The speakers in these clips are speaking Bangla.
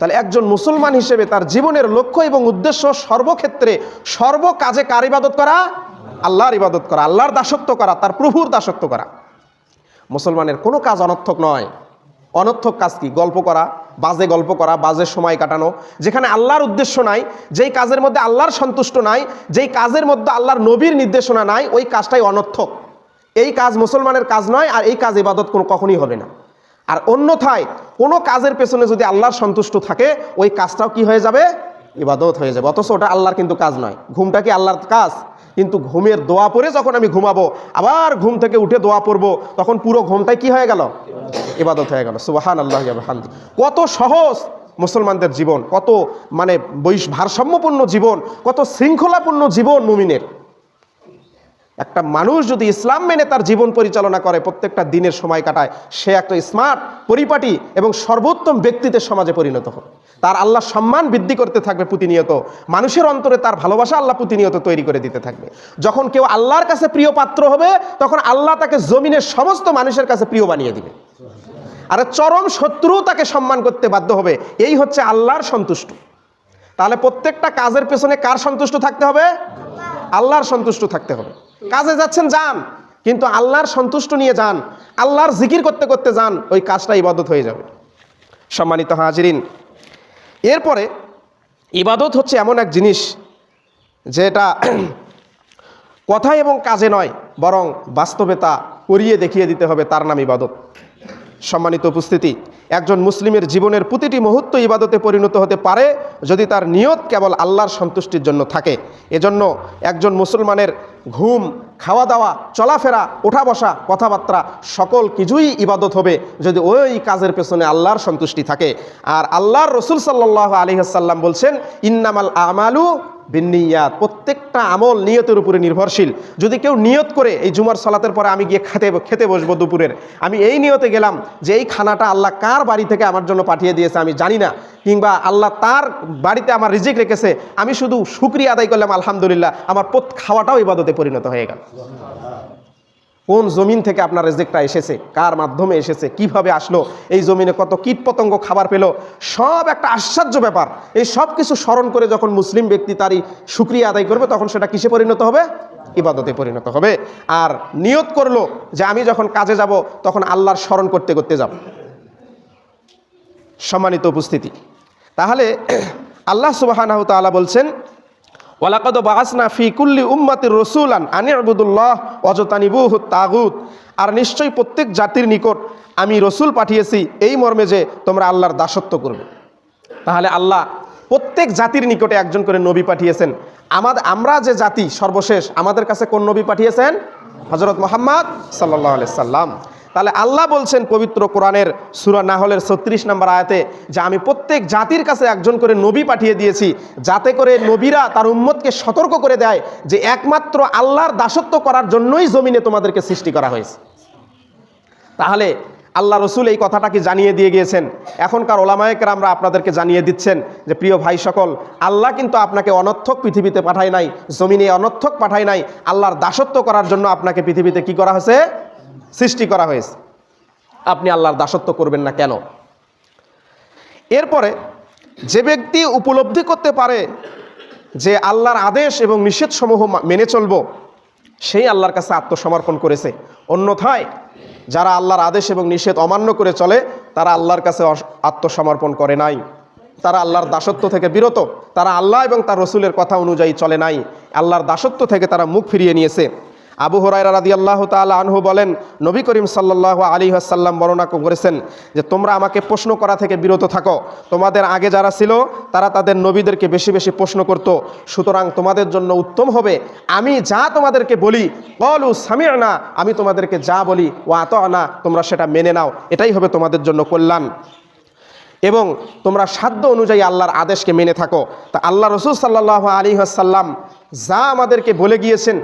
তাহলে একজন মুসলমান হিসেবে তার জীবনের লক্ষ্য এবং উদ্দেশ্য সর্বক্ষেত্রে সর্বকাজে কার ইবাদত করা? আল্লাহর ইবাদত করা, আল্লাহর দাসত্ব করা, তার প্রভুর দাসত্ব করা। মুসলমানের কোনো কাজ অনর্থক নয়। অনর্থক কাজ কি? গল্প করা, বাজে গল্প করা, বাজে সময় কাটানো, যেখানে আল্লাহর উদ্দেশ্য নাই, যেই কাজের মধ্যে আল্লাহর সন্তুষ্ট নাই, যেই কাজের মধ্যে আল্লাহর নবীর নির্দেশনা নাই, ওই কাজটাই অনর্থক। এই কাজ মুসলমানের কাজ নয়, আর এই কাজ ইবাদত কখনই হবে না। আর অন্যথায় কোনো কাজের পেছনে যদি আল্লাহর সন্তুষ্ট থাকে, ওই কাজটাও কি হয়ে যাবে? ইবাদত হয়ে যাবে। অথচ ওটা আল্লাহর কিন্তু কাজ নয়। ঘুমটা কি আল্লাহর কাজ? কিন্তু ঘুমের দোয়া পড়ে যখন আমি ঘুমাবো, আবার ঘুম থেকে উঠে দোয়া পড়বো, তখন পুরো ঘুমটাই কি হয়ে গেল? ইবাদত হয়ে গেল। সুবহানাল্লাহি ওয়া বিহামদিহি। কত সহজ মুসলমানদের জীবন, কত মানে ভারসাম্যপূর্ণ জীবন, কত শৃঙ্খলাপূর্ণ জীবন মুমিনের। একটা মানুষ যদি ইসলাম মেনে তার জীবন পরিচালনা করে, প্রত্যেকটা দিনের সময় কাটায়, সে একটা স্মার্ট, পরিপাটি এবং সর্বোত্তম ব্যক্তিতে সমাজে পরিণত হবে। তার আল্লাহ সম্মান বৃদ্ধি করতে থাকবে প্রতিনিয়ত, মানুষের অন্তরে তার ভালোবাসা আল্লাহ প্রতিনিয়ত তৈরি করে দিতে থাকবে। যখন কেউ আল্লাহর কাছে প্রিয় পাত্র হবে, তখন আল্লাহ তাকে জমিনের সমস্ত মানুষের কাছে প্রিয় বানিয়ে দিবে। আর চরম শত্রু তাকে সম্মান করতে বাধ্য হবে। এই হচ্ছে আল্লাহর সন্তুষ্ট। তাহলে প্রত্যেকটা কাজের পেছনে কার সন্তুষ্ট থাকতে হবে? আল্লাহর সন্তুষ্ট থাকতে হবে। কাজে যাচ্ছেন যান, কিন্তু আল্লাহর সন্তুষ্ট নিয়ে যান, আল্লাহর জিকির করতে করতে যান, ওই কাজটা ইবাদত হয়ে যাবে। সম্মানিত হাজিরিন, এরপরে ইবাদত হচ্ছে এমন এক জিনিস যেটা কথা এবং কাজে নয়, বরং বাস্তবেতা করিয়ে দেখিয়ে দিতে হবে, তার নাম ইবাদত। সম্মানিত উপস্থিতি, একজন মুসলিমের জীবনের প্রতিটি মুহূর্ত ইবাদতে পরিণত হতে পারে যদি তার নিয়ত কেবল আল্লাহর সন্তুষ্টির জন্য থাকে। এজন্য একজন মুসলমানের ঘুম, খাওয়া দাওয়া, চলাফেরা, ওঠা বসা, কথাবার্তা সকল কিছুই ইবাদত হবে যদি ওই কাজের পেছনে আল্লাহর সন্তুষ্টি থাকে। আর আল্লাহর রসুল সাল্লাল্লাহু আলাইহি ওয়াসাল্লাম বলছেন, ইন্নামাল আমালু বিন্নিয়াত, প্রত্যেকটা আমল নিয়তের উপরে নির্ভরশীল। যদি কেউ নিয়ত করে এই জুমার সালাতের পরে আমি গিয়ে খেতে বসবো দুপুরের, আমি এই নিয়তে গেলাম যে এই খানাটা আল্লাহ কার বাড়ি থেকে আমার জন্য পাঠিয়ে দিয়েছে আমি জানি না, কিংবা আল্লাহ তার বাড়িতে আমার রিজিক রেখেছে, আমি শুধু শুকরিয়া আদায় করলাম আলহামদুলিল্লাহ, আমার খাওয়াটাও ইবাদতে পরিণত হয়ে গেল। কোন জমিন থেকে আপনার রিজিকটা এসেছে, কার মাধ্যমে এসেছে, কিভাবে আসলো, এই জমিনে কত কীট পতঙ্গ খাবার পেল, সব একটা আশ্চর্য ব্যাপার। এই সব কিছু স্মরণ করে যখন মুসলিম ব্যক্তি তারই শুকরিয়া আদায় করবে, তখন সেটা কিসে পরিণত হবে? ইবাদতে পরিণত হবে। আর নিয়ত করলো যে আমি যখন কাজে যাব তখন আল্লাহর স্মরণ করতে করতে যাব। সম্মানিত উপস্থিতি, তাহলে আল্লাহ সুবহানাহু ওয়া তাআলা বলছেন, ওয়ালাকাদ বাআসনা ফি কুল্লি উম্মাতির রাসূলান আন ইবুদুল্লাহ ওয়াজতানিবুহুত তাগুত, আর নিশ্চয়ই প্রত্যেক জাতির নিকট আমি রসুল পাঠিয়েছি এই মর্মে যে তোমরা আল্লাহর দাসত্ব করবে। তাহলে আল্লাহ প্রত্যেক জাতির নিকটে একজন করে নবী পাঠিয়েছেন। আমরা যে জাতি সর্বশেষ, আমাদের কাছে কোন নবী পাঠিয়েছেন? হযরত মুহাম্মদ সাল্লাল্লাহু আলাইহি সাল্লাম। তাহলে আল্লাহ বলছেন পবিত্র কোরআনের সূরা নাহলের 36 নম্বর আয়াতে যে আমি প্রত্যেক জাতির কাছে একজন করে নবী পাঠিয়ে দিয়েছি, যাতে করে নবীরা তার উম্মতকে সতর্ক করে দেয় যে একমাত্র আল্লাহর দাসত্ব করার জন্যই জমিনে তোমাদেরকে সৃষ্টি করা হয়েছে। তাহলে আল্লাহ রসুল এই কথাটাকে জানিয়ে দিয়ে গিয়েছেন। এখনকার ওলামায়ে কেরামরা আপনাদেরকে জানিয়ে দিচ্ছেন যে প্রিয় ভাই সকল, আল্লাহ কিন্তু আপনাকে অনর্থক পৃথিবীতে পাঠায় নাই, জমিনে অনর্থক পাঠায় নাই, আল্লাহর দাসত্ব করার জন্য আপনাকে পৃথিবীতে কি করা হয়েছে? সৃষ্টি করা হয়েছে। আপনি আল্লাহর দাসত্ব করবেন না কেন? এরপরে যে ব্যক্তি উপলব্ধি করতে পারে যে আল্লাহর আদেশ এবং নিষেধসমূহ মেনে চলব, সেই আল্লাহর কাছে আত্মসমর্পণ করেছে। অন্যথায় যারা আল্লাহর আদেশ এবং নিষেধ অমান্য করে চলে, তারা আল্লাহর কাছে আত্মসমর্পণ করে নাই, তারা আল্লাহর দাসত্ব থেকে বিরত, তারা আল্লাহ এবং তার রসুলের কথা অনুযায়ী চলে নাই, আল্লাহর দাসত্ব থেকে তারা মুখ ফিরিয়ে নিয়েছে। আবু হুরায়রা রাদিয়াল্লাহু তাআলা আনহু বলেন, নবী করিম সাল্লাল্লাহু আলাইহি ওয়াসাল্লাম বর্ণনা করেছেন যে তোমরা আমাকে প্রশ্ন করা থেকে বিরত থাকো। তোমাদের আগে যারা ছিল তারা তাদের নবীদেরকে বেশি বেশি প্রশ্ন করত, সুতরাং তোমাদের জন্য উত্তম হবে আমি যা তোমাদেরকে বলি, ক্বালু সামি'না, আমি তোমাদেরকে যা বলি, ওয়া আতা'না, তোমরা সেটা মেনে নাও, এটাই হবে তোমাদের জন্য কল্যাণ, এবং তোমরা সাধ্য অনুযায়ী আল্লাহর আদেশকে মেনে থাকো। তা আল্লাহ রাসূল সাল্লাল্লাহু আলাইহি ওয়াসাল্লাম যা আমাদেরকে বলে গিয়েছেন,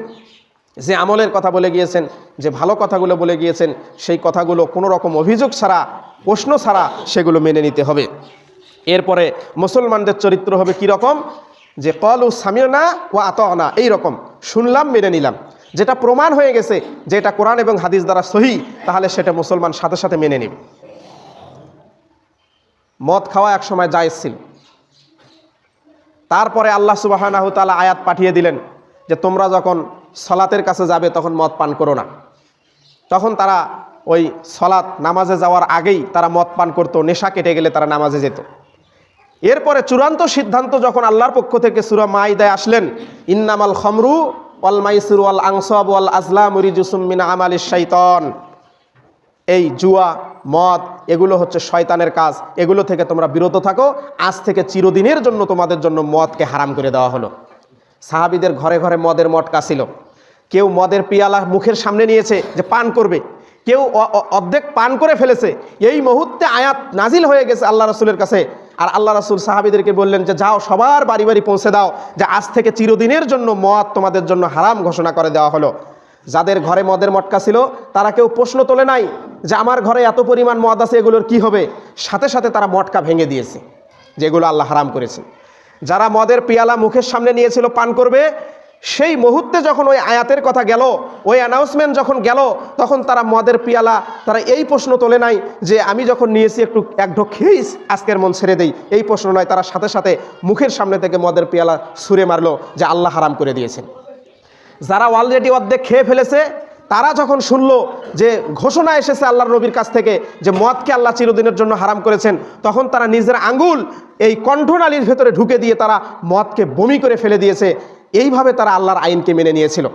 যে আমলের কথা বলে গিয়েছেন, যে ভালো কথাগুলো বলে গিয়েছেন, সেই কথাগুলো কোনো রকম অভিযোগ ছাড়া, প্রশ্ন ছাড়া সেগুলো মেনে নিতে হবে। এরপরে মুসলমানদের চরিত্র হবে কীরকম? যে ক্বালু সামি'না ওয়া আতা'না, এই রকম শুনলাম মেনে নিলাম, যেটা প্রমাণ হয়ে গেছে যে এটা কোরআন এবং হাদিস দ্বারা সহিহ, তাহলে সেটা মুসলমান সাথে সাথে মেনে নেবে। মদ খাওয়া এক সময় জায়েজ ছিল। তারপরে আল্লাহ সুবহানাহু ওয়া তাআলা আয়াত পাঠিয়ে দিলেন যে তোমরা যখন সলাতের কাছে যাবে তখন মদ পান করো না। তখন তারা ওই সলাত নামাজে যাওয়ার আগেই তারা মদ পান করতো, নেশা কেটে গেলে তারা নামাজে যেত। এরপরে চূড়ান্ত সিদ্ধান্ত যখন আল্লাহর পক্ষ থেকে সূরা মাইদায় আসলেন, ইন্নামাল খামরু ওয়াল মাইসিরু ওয়াল আনসাব ওয়াল আজলামু রিজসুম মিন আমালিশ শাইতান, এই জুয়া মদ এগুলো হচ্ছে শয়তানের কাজ, এগুলো থেকে তোমরা বিরত থাকো। আজ থেকে চিরদিনের জন্য তোমাদের জন্য মদকে হারাম করে দেওয়া হলো। সাহাবীদের ঘরে ঘরে মদের মটকা ছিল। কেউ মদের পিয়ালা মুখের সামনে নিয়েছে যে পান করবে, কেউ অর্ধেক পান করে ফেলেছে। এই মুহূর্তে আয়াত নাজিল হয়ে গেছে আল্লাহ রাসূলের কাছে, আর আল্লাহ রাসূল সাহাবীদেরকে বললেন যে যাও সবার বাড়ি বাড়ি পৌঁছে দাও যে আজ থেকে চিরদিনের জন্য মদ তোমাদের জন্য হারাম ঘোষণা করে দেওয়া হলো। যাদের ঘরে মদের মটকা ছিল তারা কেউ প্রশ্ন তোলে নাই যে আমার ঘরে এত পরিমাণ মদ আছে, এগুলোর কি হবে। সাথে সাথে তারা মটকা ভেঙে দিয়েছে, যেগুলো আল্লাহ হারাম করেছে। যারা মদের পিয়ালা মুখের সামনে নিয়েছিল পান করবে, সেই মুহূর্তে যখন ওই আয়াতের কথা গেল, ওই অ্যানাউন্সমেন্ট যখন গেল, তখন তারা মদের পিয়ালা তারা এই প্রশ্ন তোলে নাই যে আমি যখন নিয়েছি এক ঢোক খেয়েই আজকের মন ছেড়ে দেই, এই প্রশ্ন নয়। তারা সাথে সাথে মুখের সামনে থেকে মদের পিয়ালা ছুঁড়ে মারলো যে আল্লাহ হারাম করে দিয়েছেন। যারা অলরেডি অর্ধেক খেয়ে ফেলেছে তারা যখন শুনলো যে ঘোষণা এসেছে আল্লাহর নবীর কাছ থেকে যে মদকে আল্লাহ চিরদিনের জন্য হারাম করেছেন, তখন তারা নিজের আঙ্গুল এই কণ্ঠনালীর ভেতরে ঢুকে দিয়ে তারা মদকে বমি করে ফেলে দিয়েছে। এইভাবে তারা আল্লাহর আইনকে মেনে নিয়েছিল।